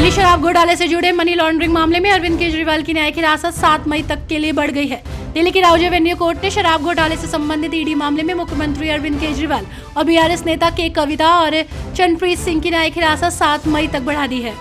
दिल्ली शराब घोटाले से जुड़े मनी लॉन्ड्रिंग मामले में अरविंद केजरीवाल की न्यायिक हिरासत 7 मई तक के लिए बढ़ गई है। दिल्ली की राउज एवेन्यू कोर्ट ने शराब घोटाले से संबंधित ईडी मामले में मुख्यमंत्री अरविंद केजरीवाल और बीआरएस नेता के कविता और चरणप्रीत सिंह की न्यायिक हिरासत 7 मई तक बढ़ा दी है।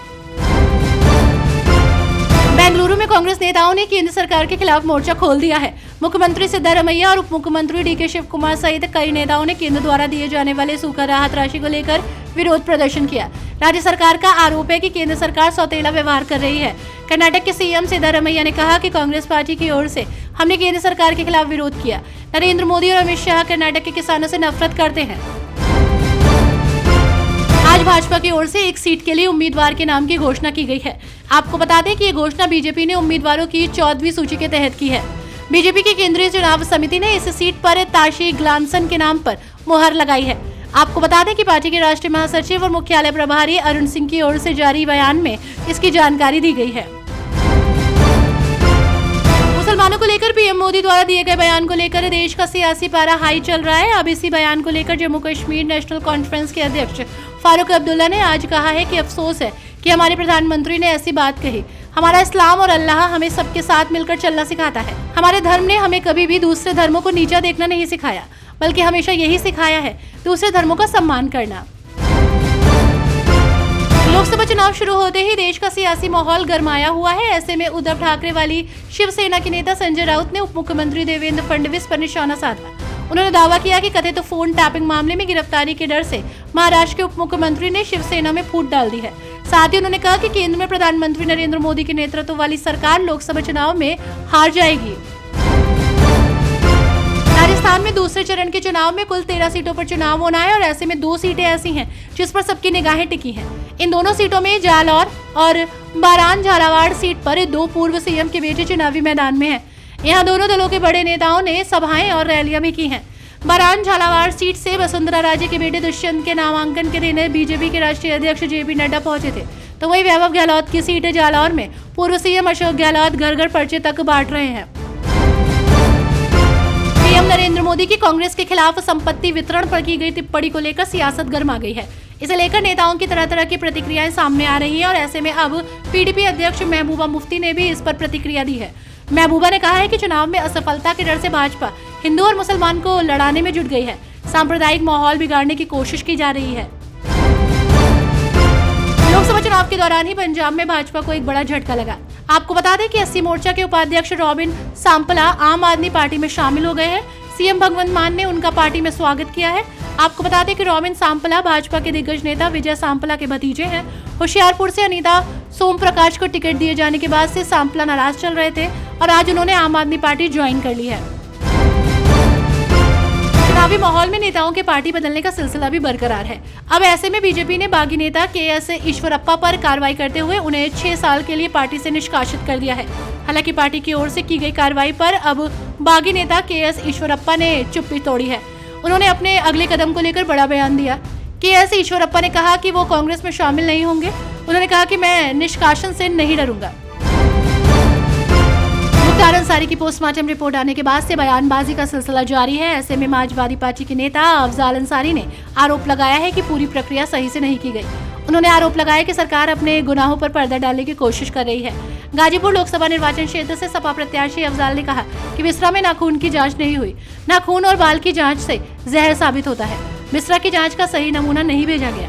बेंगलुरु में कांग्रेस नेताओं ने केंद्र सरकार के खिलाफ मोर्चा खोल दिया है। मुख्यमंत्री सिद्धारमैया और उप मुख्यमंत्री डीके शिव कुमार सहित कई नेताओं ने केंद्र द्वारा दिए जाने वाले सूखा राहत राशि को लेकर विरोध प्रदर्शन किया। राज्य सरकार का आरोप है कि केंद्र सरकार सौतेला व्यवहार कर रही है। कर्नाटक के सीएम सिद्धारमैया ने कहा कि कांग्रेस पार्टी की ओर से हमने केंद्र सरकार के खिलाफ विरोध किया। नरेंद्र मोदी और अमित शाह कर्नाटक के किसानों से नफरत करते हैं। आज भाजपा की ओर से एक सीट के लिए उम्मीदवार के नाम की घोषणा की गई है। आपको बता दें कि ये घोषणा बीजेपी ने उम्मीदवारों की 14वीं सूची के तहत की है। बीजेपी की केंद्रीय चुनाव समिति ने इस सीट पर ताशी ग्लानसन के नाम पर मुहर लगाई है। आपको बता दें कि पार्टी के राष्ट्रीय महासचिव और मुख्यालय प्रभारी अरुण सिंह की ओर से जारी बयान में इसकी जानकारी दी गई है। मुसलमानों को लेकर पीएम मोदी द्वारा दिए गए बयान को लेकर देश का सियासी पारा हाई चल रहा है। अब इसी बयान को लेकर जम्मू कश्मीर नेशनल कॉन्फ्रेंस के अध्यक्ष फारूक अब्दुल्ला ने आज कहा है कि अफसोस है कि हमारे प्रधानमंत्री ने ऐसी बात कही। हमारा इस्लाम और अल्लाह हमें सबके साथ मिलकर चलना सिखाता है। हमारे धर्म ने हमें कभी भी दूसरे धर्मों को नीचा देखना नहीं सिखाया, बल्कि हमेशा यही सिखाया है दूसरे धर्मों का सम्मान करना। लोकसभा चुनाव शुरू होते ही देश का सियासी माहौल गरमाया हुआ है। ऐसे में उद्धव ठाकरे वाली शिवसेना के नेता संजय राउत ने उप मुख्यमंत्री देवेंद्र फडणवीस पर निशाना साधा। उन्होंने दावा किया कि कथित फोन टैपिंग मामले में गिरफ्तारी के डर से महाराष्ट्र के उप मुख्यमंत्री ने शिवसेना में फूट डाल दी है। साथ ही उन्होंने कहा कि केंद्र में प्रधानमंत्री नरेंद्र मोदी के नेतृत्व वाली सरकार लोकसभा चुनाव में हार जाएगी। राजस्थान में दूसरे चरण के चुनाव में कुल 13 सीटों पर चुनाव होना है और ऐसे में 2 सीटें ऐसी हैं जिस पर सबकी निगाहें टिकी हैं। इन दोनों सीटों में जालौर और बारान झालावाड़ सीट पर 2 पूर्व सीएम के बेटे चुनावी मैदान में हैं। यहाँ दोनों दलों के बड़े नेताओं ने सभाएं और रैलियां भी की हैं। बारान झालावाड़ सीट से वसुंधरा राजे के बेटे दुष्यंत के नामांकन के देने बीजेपी के राष्ट्रीय अध्यक्ष जेपी नड्डा पहुंचे थे, तो वही वैभव गहलोत की सीट जालौर में पूर्व सीएम अशोक गहलोत घर घर पर्चे तक बांट रहे हैं। पीएम नरेंद्र मोदी की कांग्रेस के खिलाफ संपत्ति वितरण पर की गई टिप्पणी को लेकर सियासत गर्मा गई है। इसे लेकर नेताओं की तरह तरह की प्रतिक्रियाएं सामने आ रही हैं और ऐसे में अब पीडीपी अध्यक्ष महबूबा मुफ्ती ने भी इस पर प्रतिक्रिया दी है। महबूबा ने कहा है कि चुनाव में असफलता के डर से भाजपा हिंदू और मुसलमान को लड़ाने में जुट गई है। सांप्रदायिक माहौल बिगाड़ने की कोशिश की जा रही है। लोकसभा चुनाव के दौरान ही पंजाब में भाजपा को एक बड़ा झटका लगा। आपको बता दें कि 80 मोर्चा के उपाध्यक्ष रॉबिन सांपला आम आदमी पार्टी में शामिल हो गए हैं। सीएम भगवंत मान ने उनका पार्टी में स्वागत किया है। आपको बता दें कि रॉबिन सांपला भाजपा के दिग्गज नेता विजय सांपला के भतीजे हैं। होशियारपुर से अनीता सोम प्रकाश को टिकट दिए जाने के बाद से सांपला नाराज चल रहे थे और आज उन्होंने आम आदमी पार्टी ज्वाइन कर ली है। चुनावी माहौल में नेताओं के पार्टी बदलने का सिलसिला भी बरकरार है। अब ऐसे में बीजेपी ने बागी नेता के.एस. ईश्वरप्पा पर कार्रवाई करते हुए उन्हें 6 साल के लिए पार्टी से निष्कासित कर दिया है। हालांकि पार्टी की ओर से की गई कार्रवाई पर अब बागी नेता के.एस. ईश्वरप्पा ने चुप्पी तोड़ी है। उन्होंने अपने अगले कदम को लेकर बड़ा बयान दिया। के.एस. ईश्वरप्पा ने कहा कि वो कांग्रेस में शामिल नहीं होंगे। उन्होंने कहा कि मैं निष्कासन से नहीं डरूंगा। मुख्तार अंसारी की पोस्टमार्टम रिपोर्ट आने के बाद से बयानबाजी का सिलसिला जारी है। ऐसे में समाजवादी पार्टी के नेता अफजाल अंसारी ने आरोप लगाया है कि पूरी प्रक्रिया सही से नहीं की गई। उन्होंने आरोप लगाया कि सरकार अपने गुनाहों पर पर्दा डालने की कोशिश कर रही है। गाजीपुर लोकसभा निर्वाचन क्षेत्र से सपा प्रत्याशी अफजाल ने कहा कि बिस्रा में नाखून की जांच नहीं हुई। नाखून और बाल की जांच से जहर साबित होता है। बिस्रा की जांच का सही नमूना नहीं भेजा गया।